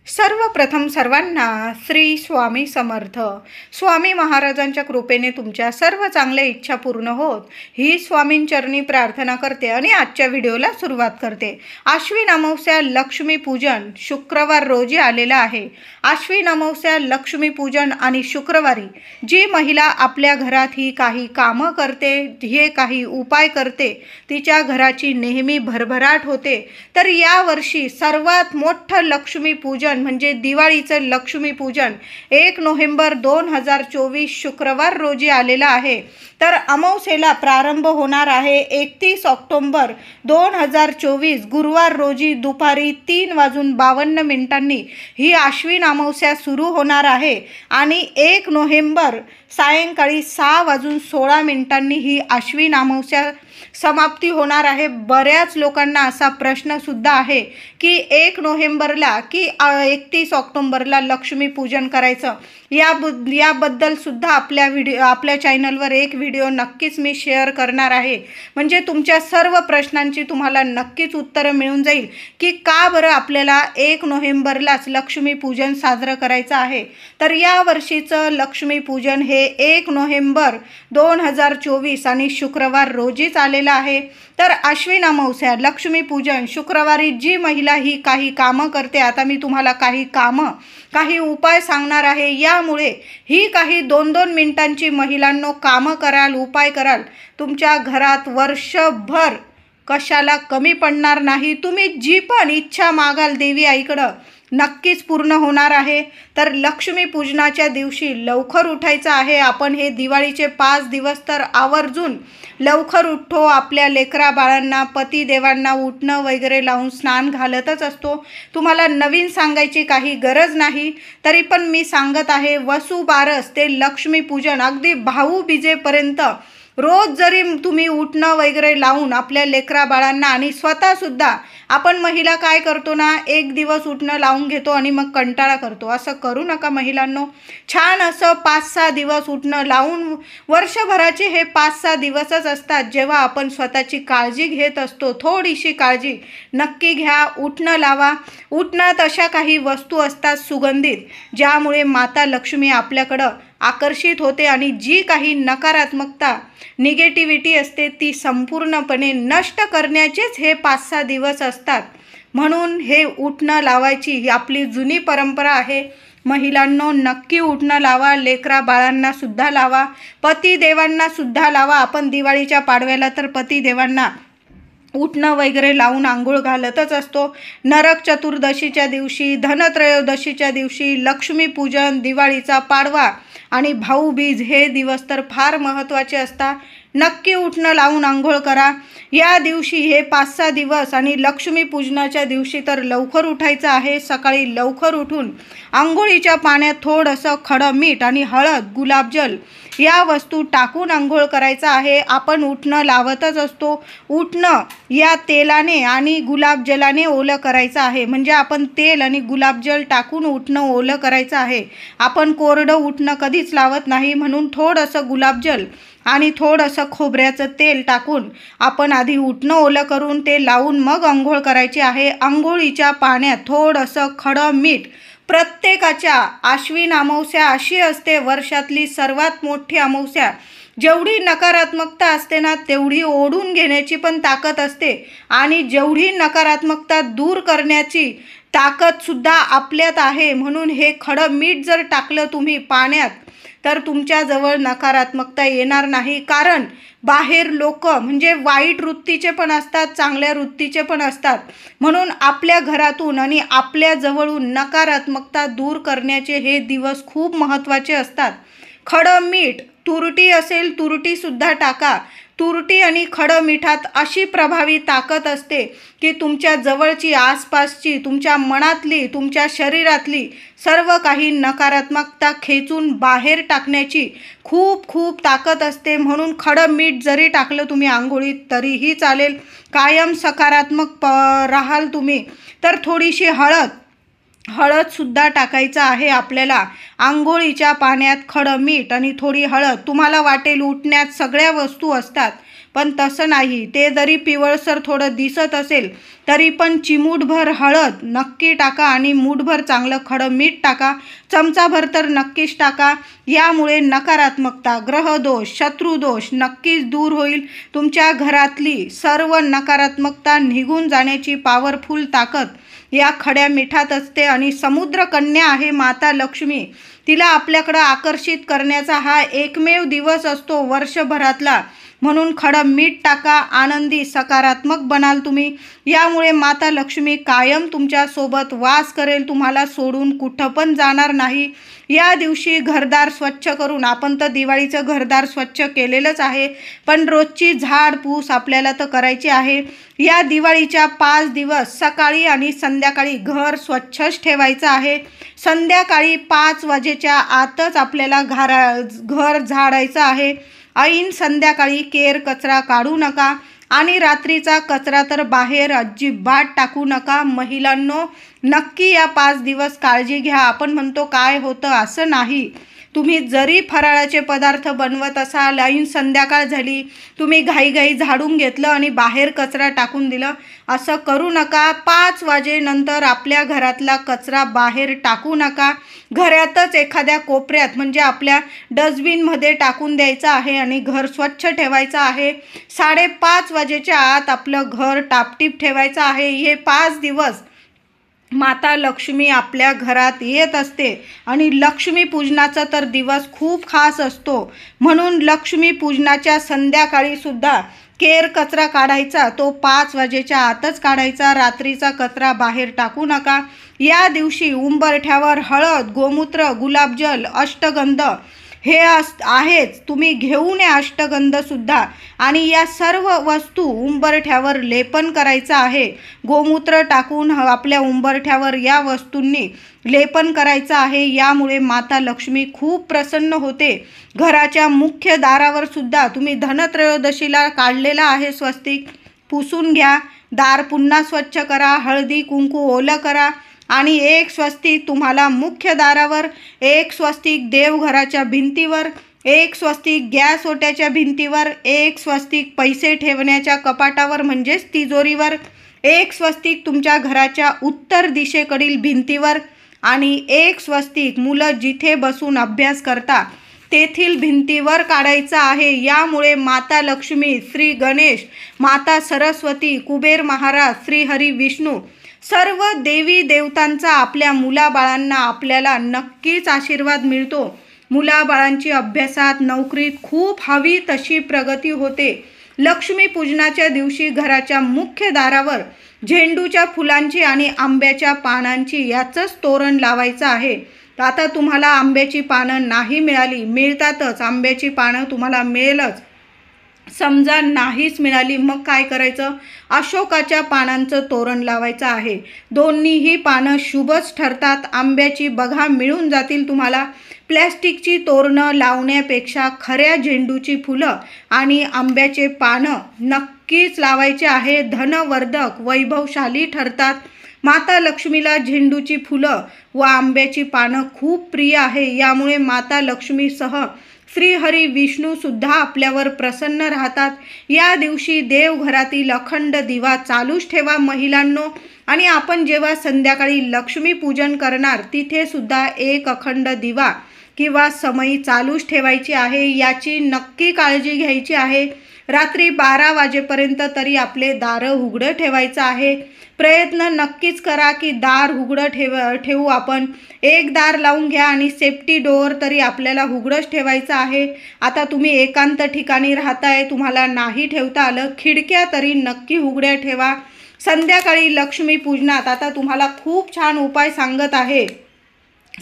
सर्वप्रथम सर्वांना श्री स्वामी समर्थ. स्वामी महाराजांच्या कृपेने तुमच्या सर्व चांगल्या इच्छा पूर्ण होत ही स्वामींचरणी प्रार्थना करते आणि आजच्या व्हिडिओला सुरुवात करते. आश्विन अमावस्या लक्ष्मी पूजन शुक्रवार रोजी आलेला आहे. आश्विन अमावस्या लक्ष्मी पूजन आणि शुक्रवारी जी महिला आपल्या घरात ही काही कामं करते, हे काही उपाय करते, तिच्या घराची नेहमी भरभराट होते. तर यावर्षी सर्वात मोठं लक्ष्मी पूजन म्हणजे दिवाळीचं लक्ष्मी पूजन 1 नोव्हेंबर 2024 शुक्रवार रोजी आलेला आहे. तर अमावस्येला प्रारंभ होणार आहे 31 ऑक्टोबर 2024 गुरुवार रोजी दुपारी 3:52 ही आश्विन अमावस्या सुरू होणार आहे आणि 1 नोव्हेंबर सायंकाळी 6:16 ही आश्विन अमावस्या समाप्ती होणार आहे. बऱ्याच लोकांना असा प्रश्न सुद्धा आहे की 1 नोव्हेंबरला की 31 ऑक्टोबरला लक्ष्मी पूजन करायचं. याबद्दल सुद्धा आपल्या चॅनलवर एक व्हिडिओ नक्कीच मी शेअर करणार आहे. म्हणजे तुमच्या सर्व प्रश्नांची तुम्हाला नक्कीच उत्तरं मिळून जाईल की का बरं आपल्याला 1 नोव्हेंबरलाच लक्ष्मी पूजन साजरं करायचं आहे. तर या वर्षीचं लक्ष्मी पूजन हे 1 नोव्हेंबर 2024 आणि शुक्रवार रोजीच आलेलं आहे. तर आश्विन अमावस्या लक्ष्मी पूजन शुक्रवारी जी महिला ही काही कामं करते, आता मी तुम्हाला काही उपाय सांगणार आहे. यामुळे ही काही 2-2 मिनिटांची महिलांनो कामं कराल, उपाय कराल, तुमच्या घरात वर्षभर कशाला कमी पडणार नाही. तुम्ही जी पण इच्छा मागाल देवी आईकडं नक्कीच पूर्ण होणार आहे. तर लक्ष्मी पूजनाच्या दिवशी लवकर उठायचं आहे. आपण हे दिवाळीचे 5 दिवस तर आवर्जून लवकर उठतो. आपल्या लेकरा बाळांना पतिदेवांना उठणं वगैरे लावून स्नान घालतच असतो. तुम्हाला नवीन सांगायची काही गरज नाही. तरी पण मी सांगत आहे, वसुबारस ते लक्ष्मी पूजन अगदी भाऊबीजेपर्यंत रोज जरी तुम्ही उठणं वगैरे लावून आपल्या लेकरा बाळांना आणि स्वतःसुद्धा आपण महिला काय करतो ना, एक दिवस उठणं लावून घेतो आणि मग कंटाळा करतो. असं करू नका महिलांनो. छान असं 5-6 दिवस उठणं लावून, वर्षभराचे हे 5-6 दिवसच असतात जेव्हा आपण स्वतःची काळजी घेत असतो. थोडीशी काळजी नक्की घ्या. उठणं लावा. उठणात अशा काही वस्तू असतात सुगंधित, ज्यामुळे माता लक्ष्मी आपल्याकडं आकर्षित होते आणि जी काही नकारात्मकता निगेटिव्हिटी असते ती संपूर्णपणे नष्ट करण्याचेच हे 5-6 दिवस असतात. म्हणून हे उठणं लावायची ही आपली जुनी परंपरा आहे. महिलांनो नक्की उठणं लावा. लेकरा बाळांना सुद्धा लावा, पतिदेवांना सुद्धा लावा. आपण दिवाळीच्या पाडव्याला तर पतिदेवांना उठणं वगैरे लावून आंघोळ घालतच असतो. नरक चतुर्दशीच्या दिवशी, धनत्रयोदशीच्या दिवशी, लक्ष्मीपूजन, दिवाळीचा पाडवा आणि भाऊबीज हे दिवस तर फार महत्त्वाचे असतात. नक्की उठणं लावून आंघोळ करा. या दिवशी हे 5-6 दिवस आणि लक्ष्मीपूजनाच्या दिवशी तर लवकर उठायचं आहे. सकाळी लवकर उठून आंघोळीच्या पाण्यात थोडंसं खडं मीठ आणि हळद, गुलाबजल या वस्तू टाकून आंघोळ करायचं आहे. आपण उठणं लावतच असतो. उठणं या तेलाने आणि गुलाबजलाने ओलं करायचं आहे. म्हणजे आपण तेल आणि गुलाबजल टाकून उठणं ओलं करायचं आहे. आपण कोरडं उठणं कधीच लावत नाही. म्हणून थोडंसं गुलाबजल आणि थोडंसं खोबऱ्याचं तेल टाकून आपण आधी उठणं ओलं करून ते लावून मग आंघोळ करायची आहे. आंघोळीच्या पाण्यात थोडंसं खडं मीठ. प्रत्येकाच्या आश्विन अमावस्या अशी असते वर्षातली सर्वात मोठी अमावस्या. जेवढी नकारात्मकता असते ना, तेवढी ओढून घेण्याची पण ताकद असते आणि जेवढी नकारात्मकता दूर करण्याची ताकदसुद्धा आपल्यात आहे. म्हणून हे खडं मीठ जर टाकलं तुम्ही पाण्यात तर तुमच्याजवळ नकारात्मकता येणार नाही. कारण बाहेर लोक म्हणजे वाईट वृत्तीचे पण असतात, चांगल्या वृत्तीचे पण असतात. म्हणून आपल्या घरातून आणि आपल्या जवळून नकारात्मकता दूर करण्याचे हे दिवस खूप महत्त्वाचे असतात. खडं मीठ, तुरटी असेल तुरटीसुद्धा टाका. तुरटी आणि खडं मिठात अशी प्रभावी ताकद असते की तुमच्या जवळची, आसपासची, तुमच्या मनातली, तुमच्या शरीरातली सर्व काही नकारात्मकता खेचून बाहेर टाकण्याची खूप ताकद असते. म्हणून खडं मीठ जरी टाकलं तुम्ही आंघोळीत तरीही चालेल. कायम सकारात्मक राहाल तुम्ही. तर थोडीशी हळदसुद्धा टाकायचं आहे आपल्याला. आंघोळीच्या पाण्यात खडं मीठ आणि थोडी हळद. तुम्हाला वाटेल उठण्यात सगळ्या वस्तू असतात, पण तसं नाही. ते जरी पिवळसर थोडं दिसत असेल तरी पण चिमूटभर हळद नक्की टाका आणि मूठभर चांगलं खडं मीठ टाका. चमचाभर तर नक्कीच टाका. यामुळे नकारात्मकता, ग्रहदोष, शत्रुदोष नक्कीच दूर होईल. तुमच्या घरातली सर्व नकारात्मकता निघून जाण्याची पॉवरफुल ताकद या खड्या मिठात असते. आणि समुद्र कन्या आहे माता लक्ष्मी. तिला आपल्याकडं आकर्षित करण्याचा हा एकमेव दिवस असतो वर्षभरातला. म्हणून खडं मीठ टाका. आनंदी, सकारात्मक बनाल तुम्ही. यामुळे माता लक्ष्मी कायम तुमच्यासोबत वास करेल. तुम्हाला सोडून कुठं पण जाणार नाही. या दिवशी घरदार स्वच्छ करून, आपण तर दिवाळीचं घरदार स्वच्छ केलेलंच आहे, पण रोजची झाडपूस आपल्याला तर करायची आहे. या दिवाळीच्या 5 दिवस सकाळी आणि संध्याकाळी घर स्वच्छच ठेवायचं आहे. संध्याकाळी 5 वाजेच्या आतच आपल्याला घर झाडायचं आहे. ऐन संध्याकाळी केर कचरा काढू नका आणि रात्रीचा कचरा तर बाहेर अजिबात टाकू नका. महिलांनो, नक्की या 5 दिवस काळजी घ्या. आपण म्हणतो काय होतं, असं नाही. तुम्ही जरी फराळाचे पदार्थ बनवत असाल, ऐन संध्याकाळ झाली, तुम्ही घाईघाई झाडून घेतलं आणि बाहेर कचरा टाकून दिलं, असं करू नका. 5 वाजेनंतर आपल्या घरातला कचरा बाहेर टाकू नका. घरातच एखाद्या कोपऱ्यात म्हणजे आपल्या डस्टबिनमध्ये टाकून द्यायचं आहे आणि घर स्वच्छ ठेवायचं आहे. 5:30 वाजेच्या आत आपलं घर टापटीप ठेवायचं आहे. हे 5 दिवस माता लक्ष्मी आपल्या घरात येत असते आणि लक्ष्मी पूजनाचा तर दिवस खूप खास असतो. म्हणून लक्ष्मी पूजनाच्या संध्याकाळी सुद्धा केर कचरा काढायचा तो 5 वाजेच्या आतच काढायचा. रात्रीचा कचरा बाहेर टाकू नका. या दिवशी उंबरठ्यावर हळद, गोमूत्र, गुलाबजल, अष्टगंध हे आहेच. तुम्ही घेऊन या अष्टगंधसुद्धा. आणि या सर्व वस्तू उंबरठ्यावर लेपन करायचं आहे. गोमूत्र टाकून आपल्या उंबरठ्यावर या वस्तूंनी लेपन करायचं आहे. यामुळे माता लक्ष्मी खूप प्रसन्न होते. घराच्या मुख्य दारावर सुद्धा तुम्ही धनत्रयोदशीला काढलेला आहे स्वस्तिक, पुसून घ्या. दार पुन्हा स्वच्छ करा. हळदी कुंकू ओलं करा आणि एक स्वस्तिक तुम्हाला मुख्य दारावर, एक स्वस्तिक देवघराच्या भिंतीवर, एक स्वस्तिक गॅस ओट्याच्या भिंतीवर, एक स्वस्तिक पैसे ठेवण्याच्या कपाटावर म्हणजेच तिजोरीवर, एक स्वस्तिक तुमच्या घराच्या उत्तर दिशेकडील भिंतीवर आणि एक स्वस्तिक मुलं जिथे बसून अभ्यास करता तेथील भिंतीवर काढायचा आहे. यामुळे माता लक्ष्मी, श्री गणेश, माता सरस्वती, कुबेर महाराज, श्रीहरी विष्णू सर्व देवी देवतांचा आपल्या मुलाबाळांना आपल्याला नक्कीच आशीर्वाद मिळतो. मुलाबाळांची अभ्यासात, नोकरीत खूप हवी तशी प्रगती होते. लक्ष्मी पूजनाच्या दिवशी घराच्या मुख्य दारावर झेंडूच्या फुलांची आणि आंब्याच्या पानांची याचंच तोरण लावायचं आहे. आता तुम्हाला आंब्याची पानं नाही मिळाली, मिळतातच, आंब्याची पानं तुम्हाला मिळेलच. समजा नाहीच मिळाली, मग काय करायचं? अशोकाच्या पानांचं तोरण लावायचं आहे. दोन्हीही पानं शुभच ठरतात. आंब्याची बघा मिळून जातील तुम्हाला. प्लॅस्टिकची तोरणं लावण्यापेक्षा खऱ्या झेंडूची फुलं आणि आंब्याचे पानं नक्कीच लावायचे आहे. धनवर्धक, वैभवशाली ठरतात. माता लक्ष्मीला झेंडूची फुलं व आंब्याची पानं खूप प्रिय आहे. यामुळे माता लक्ष्मीसह श्रीहरी विष्णू सुद्धा आपल्यावर प्रसन्न राहतात. या दिवशी देवघरातील अखंड दिवा चालूच ठेवा महिलांनो. आणि आपण जेव्हा संध्याकाळी लक्ष्मी पूजन करणार तिथे सुद्धा एक अखंड दिवा किंवा समई चालूच ठेवायची आहे. याची नक्की काळजी घ्यायची आहे. रात्री 12 वाजेपर्यंत तरी आपले दारं उघडं ठेवायचं आहे. प्रयत्न नक्कीच करा की दार उघडं ठेवू आपण. एक दार लावून घ्या आणि सेफ्टी डोअर तरी आपल्याला उघडंच ठेवायचं आहे. आता तुम्ही एकांत ठिकाणी राहताय, तुम्हाला नाही ठेवता आलं, खिडक्या तरी नक्की उघड्या ठेवा. संध्याकाळी लक्ष्मी पूजनात आता तुम्हाला खूप छान उपाय सांगत आहे.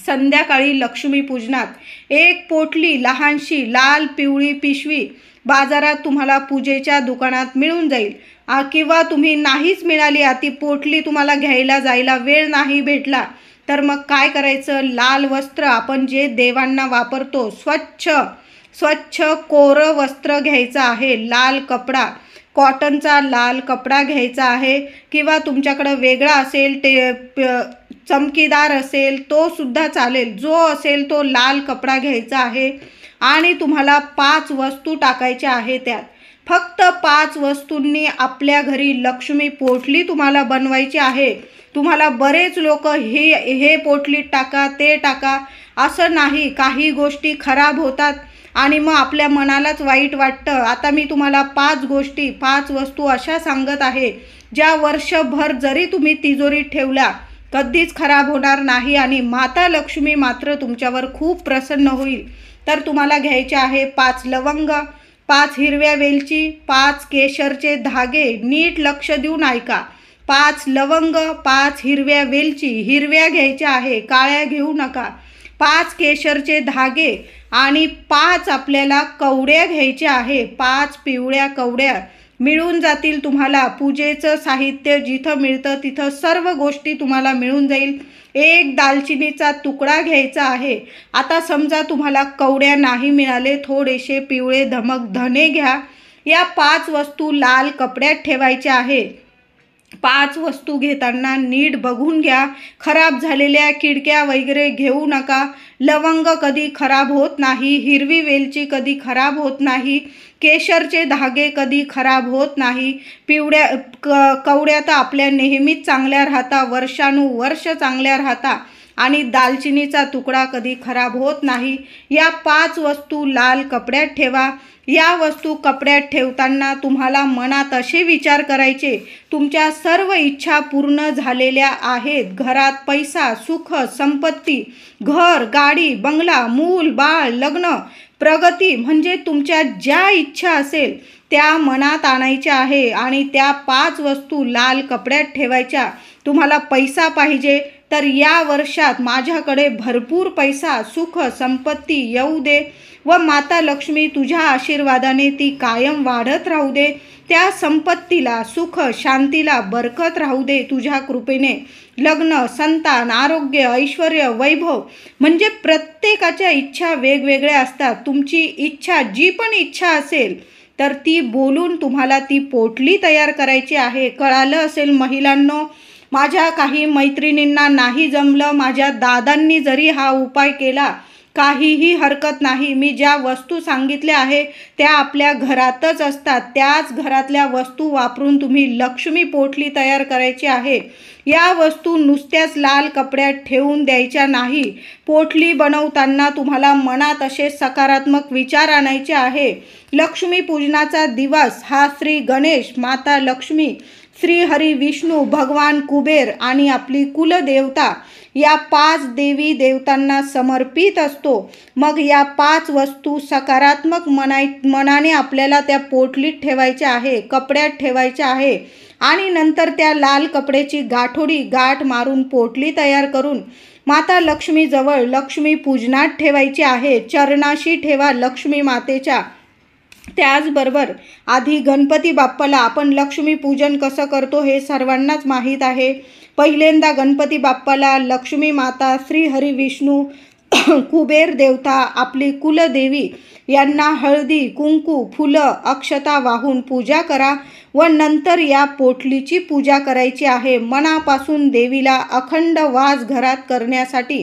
संध्याकाळी लक्ष्मी पूजनात एक पोटली लहानशी लाल पिवळी पिशवी बाजारात तुम्हाला पूजेच्या दुकानात मिळून जाईल. किंवा तुम्ही नाहीच मिळाली, ती पोटली तुम्हाला घ्यायला जायला वेळ नाही भेटला, तर मग काय करायचं? लाल वस्त्र आपण जे देवांना वापरतो, स्वच्छ कोरं वस्त्र घ्यायचं आहे. लाल कपडा, कॉटनचा लाल कपडा घ्यायचा आहे. किंवा तुमच्याकडं वेगळा असेल, चमकीदार असेल तो सुद्धा चालेल. जो असेल तो लाल कपडा घ्यायचा आहे आणि तुम्हाला 5 वस्तू टाकायच्या आहे त्यात. फक्त 5 वस्तूंनी आपल्या घरी लक्ष्मी पोटली तुम्हाला बनवायची आहे. तुम्हाला बरेच लोक हे पोटलीत टाका, ते टाका, असं नाही. काही गोष्टी खराब होतात आणि मग आपल्या मनालाच वाईट वाटतं. आता मी तुम्हाला 5 गोष्टी, 5 वस्तू अशा सांगत आहे ज्या वर्षभर जरी तुम्ही तिजोरीत ठेवल्या कधीच खराब होणार नाही आणि माता लक्ष्मी मात्र तुमच्यावर खूप प्रसन्न होईल. तर तुम्हाला घ्यायचे आहे 5 लवंग, 5 हिरव्या वेलची, 5 केशरचे धागे. नीट लक्ष देऊन ऐका. 5 लवंग, 5 हिरव्या वेलची, हिरव्या घ्यायच्या आहे, काळ्या घेऊ नका. 5 केशरचे धागे आणि 5 आपल्याला कवड्या घ्यायच्या आहे. 5 पिवळ्या कवड्या मिळून जातील तुम्हाला. पूजेचं साहित्य जिथं मिळतं तिथं सर्व गोष्टी तुम्हाला मिळून जाईल. 1 दालचिनीचा तुकडा घ्यायचा आहे. आता समजा तुम्हाला कवड्या नाही मिळाले, थोडेसे पिवळे धमक धने घ्या. या 5 वस्तू लाल कपड्यात ठेवायच्या आहे. 5 वस्तू घेताना नीट बघून घ्या. खराब झालेल्या किडक्या वगैरे घेऊ नका. लवंग कधी खराब होत नाही, हिरवी वेलची कधी खराब होत नाही, केशरचे धागे कधी खराब होत नाही, पिवळ्या कवड्या तर आपल्या नेहमीच चांगल्या राहता, वर्षानुवर्ष चांगल्या राहता आणि दालचिनीचा तुकडा कधी खराब होत नाही. या 5 वस्तू लाल कपड्यात ठेवा. या वस्तू कपड्यात ठेवताना तुम्हाला मनात असे विचार करायचे, तुमच्या सर्व इच्छा पूर्ण झालेल्या आहेत. घरात पैसा, सुख, संपत्ती, घर, गाडी, बंगला, मूल, बाळ, लग्न, प्रगती, म्हणजे तुमच्या ज्या इच्छा असेल त्या मनात आणायच्या आहे आणि त्या 5 वस्तू लाल कपड्यात ठेवायच्या. तुम्हाला पैसा पाहिजे तर या वर्षात माझ्याकडे भरपूर पैसा, सुख, संपत्ती येऊ दे व माता लक्ष्मी तुझ्या आशीर्वादाने ती कायम वाढत राहू दे. त्या संपत्तीला, सुख, शांतीला बरकत राहू दे तुझ्या कृपेने. लग्न, संतान, आरोग्य, ऐश्वर, वैभव, म्हणजे प्रत्येकाच्या इच्छा वेगवेगळ्या असतात. तुमची इच्छा, जी पण इच्छा असेल तर ती बोलून तुम्हाला ती पोटली तयार करायची आहे. कळालं असेल महिलांनो. माझ्या काही मैत्रिणींना नाही जमलं, माझ्या दादांनी जरी हा उपाय केला काहीही हरकत नाही. मी ज्या वस्तू सांगितल्या आहे त्या आपल्या घरातच असतात. त्याच घरातल्या वस्तू वापरून तुम्ही लक्ष्मी पोटली तयार करायची आहे. या वस्तू नुसत्याच लाल कपड्यात ठेवून द्यायच्या नाही. पोटली बनवताना तुम्हाला मनात असे सकारात्मक विचार आणायचे आहे. लक्ष्मी पूजनाचा दिवस हा श्री गणेश, माता लक्ष्मी, श्री हरी विष्णू, भगवान कुबेर आणि आपली कुलदेवता या 5 देवी देवतांना समर्पित असतो. मग या 5 वस्तू सकारात्मक मनाने आपल्याला त्या पोटलीत ठेवायच्या आहे, कपड्यात ठेवायच्या आहे आणि नंतर त्या लाल कपड्याची गाठ मारून पोटली तयार करून माता लक्ष्मीजवळ लक्ष्मी पूजनात ठेवायची आहे. चरणाशी ठेवा लक्ष्मी मातेच्या. त्याचबरोबर आधी गणपती बाप्पाला आपण लक्ष्मी पूजन कसं करतो हे सर्वांनाच माहीत आहे. पहिल्यांदा गणपती बाप्पाला लक्ष्मी माता, श्री हरी विष्णू, कुबेर देवता, आपली कुलदेवी यांना हळदी, कुंकू, फुलं, अक्षता वाहून पूजा करा व नंतर या पोटलीची पूजा करायची आहे. मनापासून देवीला अखंड वास घरात करण्यासाठी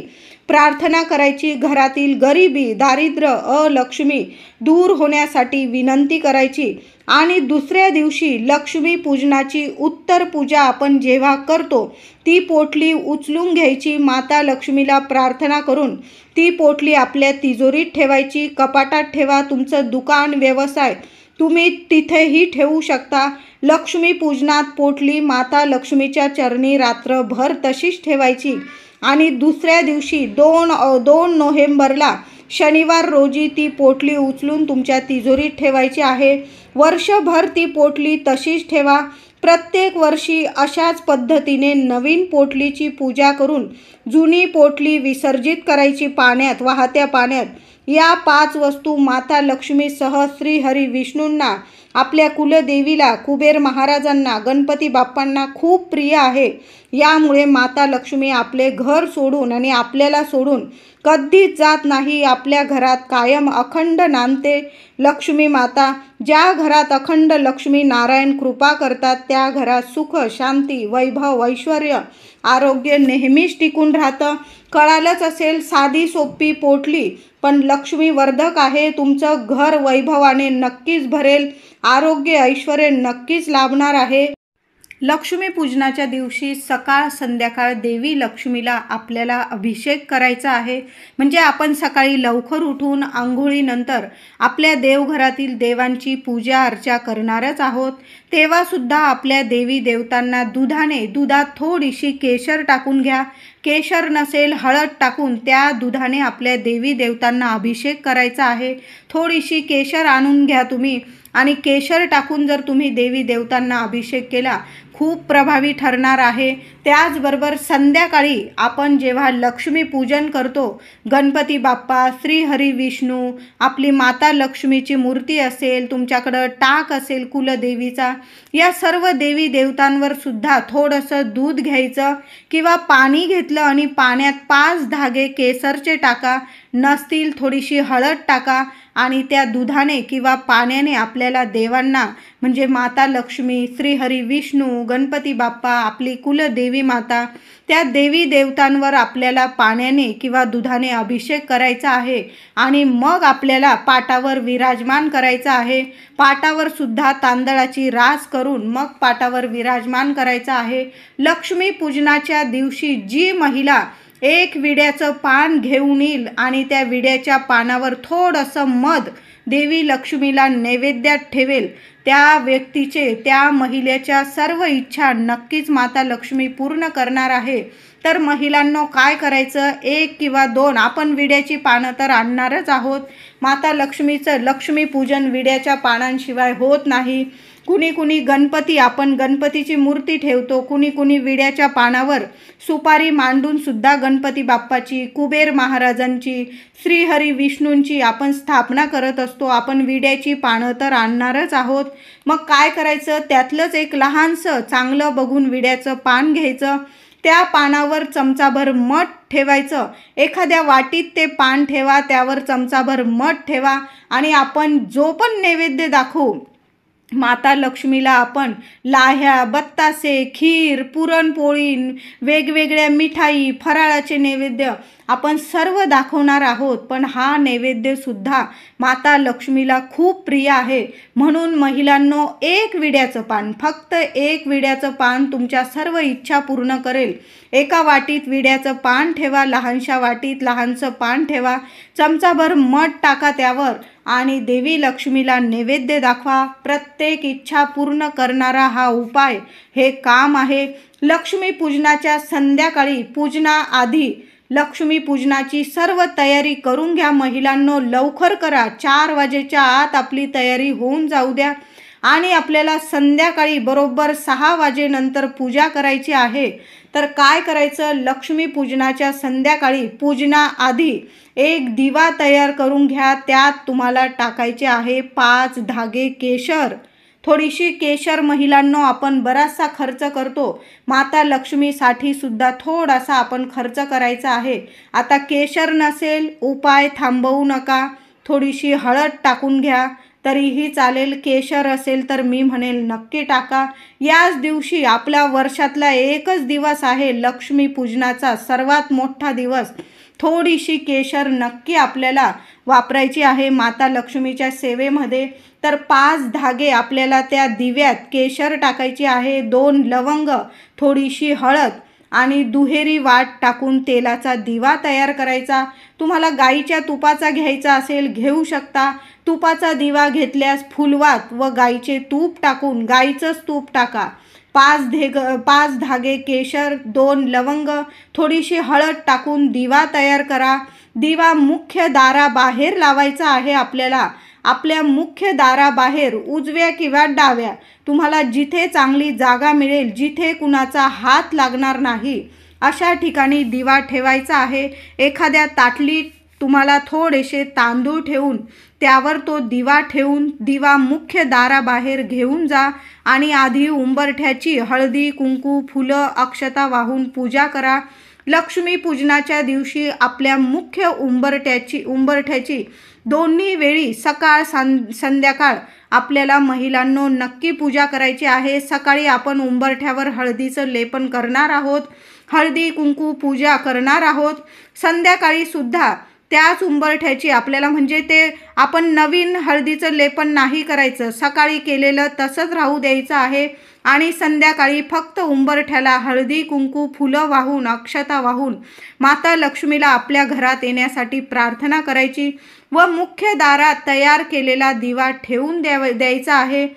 प्रार्थना करायची. घरातील गरिबी, दारिद्र्य, अलक्ष्मी दूर होण्यासाठी विनंती करायची आणि दुसऱ्या दिवशी लक्ष्मी पूजनाची उत्तर पूजा आपण जेव्हा करतो ती पोटली उचलून घ्यायची. माता लक्ष्मीला प्रार्थना करून ती पोटली आपल्या तिजोरीत ठेवायची. कपाटात ठेवा. तुमचं दुकान, व्यवसाय तुम्ही तिथेही ठेवू शकता. लक्ष्मी पूजनात पोटली माता लक्ष्मीच्या चरणी रात्रभर तशीच ठेवायची आणि दुसऱ्या दिवशी 2 नोव्हेंबरला शनिवार रोजी ती पोटली उचलून तुमच्या तिजोरीत ठेवायची आहे. वर्षभर ती पोटली तशीच ठेवा. प्रत्येक वर्षी अशाच पद्धतीने नवीन पोटलीची पूजा करून जुनी पोटली विसर्जित करायची पाण्यात, वाहत्या पाण्यात. या 5 वस्तू माता लक्ष्मीसह श्री हरी विष्णूंना, आपल्या कुलदेवीला, कुबेर महाराजांना, गणपती बाप्पांना खूप प्रिय आहे. यामुळे माता लक्ष्मी आपले घर सोडून आणि आपल्याला सोडून कधीच जात नाही. आपल्या घरात कायम अखंड नांदते लक्ष्मी माता. ज्या घरात अखंड लक्ष्मी नारायण कृपा करतात त्या घरात सुख, शांती, वैभव, ऐश्वर, आरोग्य नेहमीच टिकून राहतं. कळालंच असेल, साधी सोपी पोटली पण लक्ष्मी वर्धक आहे. तुमचं घर वैभवाने नक्कीच भरेल, आरोग्य ऐश्वर्य नक्कीच लाभणार आहे. लक्ष्मी पूजनाच्या दिवशी सकाळ संध्याकाळ देवी लक्ष्मीला आपल्याला अभिषेक करायचा आहे. म्हणजे आपण सकाळी लवकर उठून आंघोळीनंतर आपल्या देवघरातील देवांची पूजा अर्चा करणारच आहोत. तेव्हासुद्धा आपल्या देवी देवतांना दुधात थोडीशी केशर टाकून घ्या. केशर नसेल हळद टाकून त्या दुधाने आपल्या देवी देवतांना अभिषेक करायचा आहे. थोडीशी केशर आणून घ्या तुम्ही आणि केशर टाकून जर तुम्ही देवी देवतांना अभिषेक केला खूप प्रभावी ठरणार आहे. त्याचबरोबर संध्याकाळी आपण जेव्हा लक्ष्मी पूजन करतो, गणपती बाप्पा, श्री हरी विष्णू, आपली माता लक्ष्मीची मूर्ती असेल, तुमच्याकडं टाक असेल कुलदेवीचा, या सर्व देवी देवतांवर सुद्धा थोडंसं दूध घ्यायचं किंवा पाणी घेतलं आणि पाण्यात 5 धागे केसरचे टाका, नसतील थोडीशी हळद टाका आणि त्या दुधाने किंवा पाण्याने आपल्याला देवांना म्हणजे माता लक्ष्मी, श्री हरी विष्णू, गणपती बाप्पा, आपली कुलदेवी माता, त्या देवी देवतांवर आपल्याला पाण्याने किंवा दुधाने अभिषेक करायचा आहे आणि मग आपल्याला पाटावर विराजमान करायचं आहे. पाटावर सुद्धा तांदळाची रास करून मग पाटावर विराजमान करायचं आहे. लक्ष्मी पूजनाच्या दिवशी जी महिला एक विड्याचं पान घेऊन येईल आणि त्या विड्याच्या पानावर थोडंसं मध देवी लक्ष्मीला नैवेद्यात ठेवेल, त्या व्यक्तीचे, त्या महिलेच्या सर्व इच्छा नक्कीच माता लक्ष्मी पूर्ण करणार आहे. तर महिलांनो काय करायचं, 1 किंवा 2 आपण विड्याची पानं तर आणणारच आहोत. माता लक्ष्मीचं लक्ष्मी पूजन विड्याच्या पानांशिवाय होत नाही. कुणी गणपती, आपण गणपतीची मूर्ती ठेवतो, कुणी विड्याच्या पानावर सुपारी मांडून सुद्धा गणपती बाप्पाची, कुबेर महाराजांची, श्री हरी विष्णूंची आपण स्थापना करत असतो. आपण विड्याची पानं तर आणणारच आहोत. मग काय करायचं, त्यातलंच एक लहानसं चांगलं बघून विड्याचं पान घ्यायचं, त्या पानावर चमचाभर मध ठेवायचं. एखाद्या वाटीत ते पान ठेवा, त्यावर चमचाभर मध ठेवा आणि आपण जो पण नैवेद्य दाखवू माता लक्ष्मीला, आपण लाह्या, बत्तासे, खीर, पुरणपोळी, वेगवेगळ्या मिठाई, फराळाचे नैवेद्य आपण सर्व दाखवणार आहोत. पण हा नैवेद्यसुद्धा माता लक्ष्मीला खूप प्रिय आहे. म्हणून महिलांनो, 1 विड्याचं पान, फक्त 1 विड्याचं पान तुमच्या सर्व इच्छा पूर्ण करेल. एका वाटीत विड्याचं पान ठेवा, लहानशा वाटीत लहानसं पान ठेवा, चमचाभर मध टाका त्यावर आणि देवी लक्ष्मीला नैवेद्य दाखवा. प्रत्येक इच्छा पूर्ण करणारा हा उपाय, हे काम आहे. लक्ष्मी पूजनाच्या संध्याकाळी, पूजनाआधी लक्ष्मी पूजनाची सर्व तयारी करून घ्या. महिलांनो लवकर करा, 4 वाजेच्या आत आपली तयारी होऊन जाऊ द्या आणि आपल्याला संध्याकाळी बरोबर 6 वाजेनंतर पूजा करायची आहे. तर काय करायचं, लक्ष्मी पूजनाच्या संध्याकाळी पूजनाआधी एक दिवा तयार करून घ्या. त्यात तुम्हाला टाकायचे आहे 5 धागे केशर. थोडीशी केशर महिलांनो आपण बराचसा खर्च करतो, माता लक्ष्मीसाठी सुद्धा थोडासा आपण खर्च करायचा आहे. आता केशर नसेल, उपाय थांबवू नका, थोडीशी हळद टाकून घ्या तरीही चालेल. केशर असेल तर मी म्हणेल नक्की टाका. याच दिवशी आपल्या वर्षातला एकच दिवस आहे लक्ष्मी पूजनाचा, सर्वात मोठा दिवस. थोडीशी केशर नक्की आपल्याला वापरायची आहे माता लक्ष्मीच्या सेवेमध्ये. तर 5 धागे आपल्याला त्या दिव्यात केशर टाकायची आहे, 2 लवंग, थोडीशी हळद आणि दुहेरी वाट टाकून तेलाचा दिवा तयार करायचा. तुम्हाला गाईच्या तुपाचा घ्यायचा असेल घेऊ शकता. तुपाचा दिवा घेतल्यास फुलवात व गाईचे तूप टाकून, गाईचंच तूप टाका. 5 धागे केशर, 2 लवंग, थोडीशी हळद टाकून दिवा तयार करा. दिवा मुख्य दाराबाहेर लावायचा आहे आपल्याला. आपल्या मुख्य दाराबाहेर उजव्या किंवा डाव्या, तुम्हाला जिथे चांगली जागा मिळेल, जिथे कुणाचा हात लागणार नाही, अशा ठिकाणी दिवा ठेवायचा आहे. एखाद्या ताटलीत तुम्हाला थोडेसे तांदूळ ठेवून त्यावर तो दिवा ठेवून दिवा मुख्य दाराबाहेर घेऊन जा आणि आधी उंबरठ्याची हळदी, कुंकू, फुलं, अक्षता वाहून पूजा करा. लक्ष्मी पूजनाच्या दिवशी आपल्या मुख्य उंबरठ्याची दोन्ही वेळी सकाळ संध्याकाळ आपल्याला महिलांनो नक्की पूजा करायची आहे. सकाळी आपण उंबरठ्यावर हळदीचं लेपन करणार आहोत हळदी कुंकू पूजा करणार आहोत. संध्याकाळी सुद्धा त्याच उंबरठ्याची आपल्याला म्हणजे ते आपण नवीन हळदीचं लेपन नाही करायचं, सकाळी केलेलं तसंच राहू द्यायचं आहे आणि संध्याकाळी फक्त उंबरठ्याला हळदी कुंकू फुलं वाहून अक्षता वाहून माता लक्ष्मीला आपल्या घरात येण्यासाठी प्रार्थना करायची व मुख्य दारात तयार केलेला दिवा ठेवून द्यायचा आहे.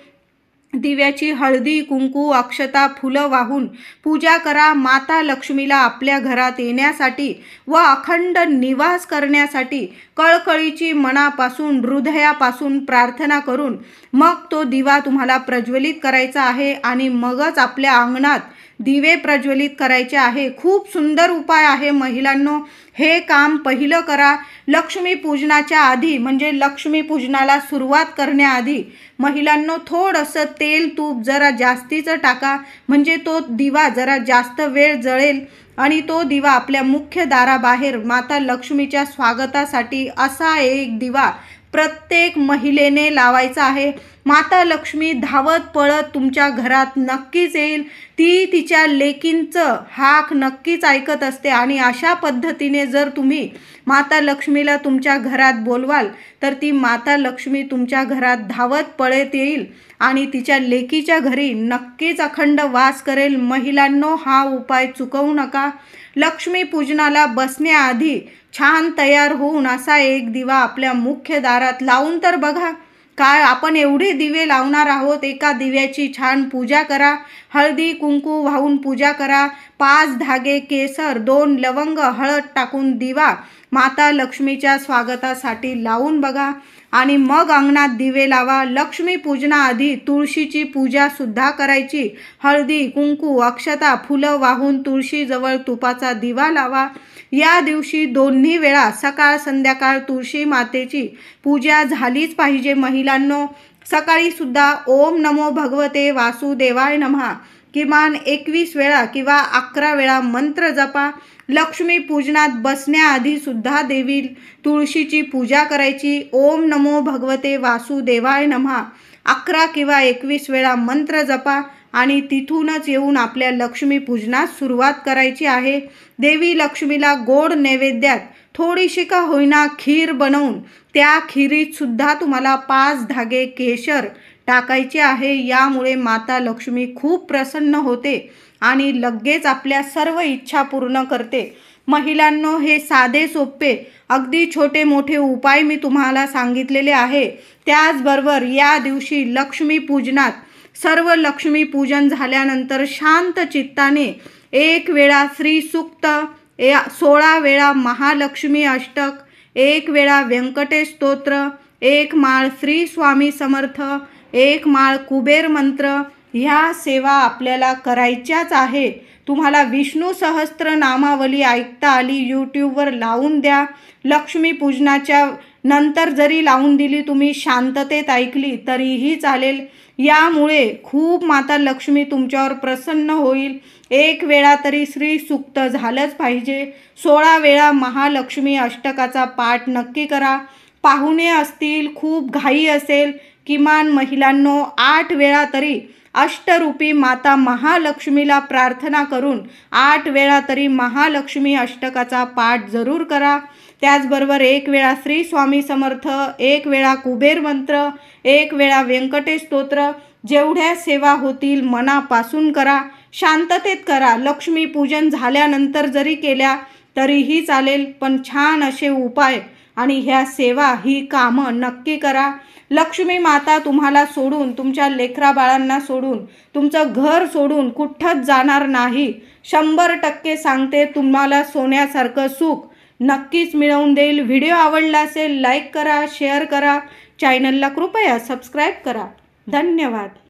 दिव्याची हळदी कुंकू अक्षता फुलं वाहून पूजा करा. माता लक्ष्मीला आपल्या घरात येण्यासाठी व अखंड निवास करण्यासाठी कळकळीची मनापासून हृदयापासून प्रार्थना करून मग तो दिवा तुम्हाला प्रज्वलित करायचा आहे आणि मगच आपल्या अंगणात दिवे प्रज्वलित करायचे आहे. खूप सुंदर उपाय आहे महिलांनो, हे काम पहिलं करा. लक्ष्मी पूजनाच्या आधी म्हणजे लक्ष्मी पूजनाला सुरुवात करण्याआधी महिलांनो थोडंसं तेल तूप जरा जास्तीचं टाका, म्हणजे तो दिवा जरा जास्त वेळ जळेल आणि तो दिवा आपल्या मुख्य दाराबाहेर माता लक्ष्मीच्या स्वागतासाठी असा एक दिवा प्रत्येक महिलेने लावायचा आहे. माता लक्ष्मी धावत पळत तुमच्या घरात नक्कीच येईल. ती तिच्या लेकींचं हाक नक्कीच ऐकत असते आणि अशा पद्धतीने जर तुम्ही माता लक्ष्मीला तुमच्या घरात बोलवाल तर ती माता लक्ष्मी तुमच्या घरात धावत पळत येईल आणि तिच्या लेकीच्या घरी नक्कीच अखंड वास करेल. महिलांनो, हा उपाय चुकवू नका. लक्ष्मी पूजनाला बसण्याआधी छान तयार होऊन असा एक दिवा आपल्या मुख्य दारात लावून तर बघा. काय आपण एवढे दिवे लावणार आहोत, एका दिव्याची छान पूजा करा. हळदी कुंकू वाहून पूजा करा. 5 धागे केसर 2 लवंग हळद टाकून दिवा माता लक्ष्मीच्या स्वागतासाठी लावून बघा आणि मग अंगणात दिवे लावा. लक्ष्मी पूजनाआधी तुळशीची पूजा सुद्धा करायची. हळदी कुंकू अक्षता फुलं वाहून तुळशीजवळ तुपाचा दिवा लावा. या दिवशी दोन्ही वेळा सकाळ संध्याकाळ तुळशी मातेची पूजा झालीच पाहिजे. महिलांनो, सकाळी सुद्धा ओम नमो भगवते वासुदेवाय नमः किमान 21 वेळा किंवा 11 वेळा मंत्र जपा. लक्ष्मी पूजनात बसण्याआधी सुद्धा देवी तुळशीची पूजा करायची. ओम नमो भगवते वासुदेवाय नमः 11 किंवा 21 वेळा मंत्र जपा आणि तिथूनच येऊन आपल्या लक्ष्मी पूजनास सुरुवात करायची आहे. देवी लक्ष्मीला गोड नैवेद्यात थोडीशी का होईना खीर बनवून त्या खिरीत सुद्धा तुम्हाला 5 धागे केशर टाकायचे आहे. यामुळे माता लक्ष्मी खूप प्रसन्न होते आणि लगेच आपल्या सर्व इच्छा पूर्ण करते. महिलांनो, हे साधे सोपे अगदी छोटे मोठे उपाय मी तुम्हाला सांगितलेले आहे. त्याचबरोबर या दिवशी लक्ष्मी पूजनात सर्व लक्ष्मी पूजन झाल्यानंतर शांत चित्ताने 1 वेळा श्री सूक्त, 16 वेळा महालक्ष्मी अष्टक, 1 वेळा व्यंकटेश स्तोत्र, 1 माळ श्री स्वामी समर्थ, 1 माळ कुबेर मंत्र ह्या सेवा आपल्याला करायच्याच आहे. तुम्हाला विष्णू सहस्त्र नामावली ऐकता आली यूट्यूबवर लावून द्या. लक्ष्मी पूजनाच्या नंतर जरी लावून दिली, तुम्ही शांततेत ऐकली तरीही चालेल. यामुळे खूप माता लक्ष्मी तुमच्यावर प्रसन्न होईल. 1 वेळा तरी श्री सूक्त झालंच पाहिजे. 16 वेळा महालक्ष्मी अष्टकाचा पाठ नक्की करा. पाहुणे असतील, खूप घाई असेल, किमान महिलांनो 8 वेळा तरी अष्टरूपी माता महालक्ष्मीला प्रार्थना करून 8 वेळा तरी महालक्ष्मी अष्टकाचा पाठ जरूर करा. त्याचबरोबर 1 वेळा श्री स्वामी समर्थ, 1 वेळा कुबेर मंत्र, 1 वेळा व्यंकटेश स्तोत्र. जेवढ्या सेवा होतील मनापासून करा, शांततेत करा. लक्ष्मी पूजन झाल्यानंतर जरी केल्या तरीही चालेल, पण छान असे उपाय आणि ह्या सेवा ही कामं नक्की करा. लक्ष्मी माता तुम्हाला सोडून, तुमच्या लेकरा बाळांना सोडून, तुमचं घर सोडून कुठंच जाणार नाही. 100% सांगते, तुम्हाला सोन्यासारखं सुख नक्कीच मिळवून देईल. व्हिडिओ आवडला असेल लाईक करा, शेअर करा, चॅनलला कृपया सबस्क्राईब करा. धन्यवाद.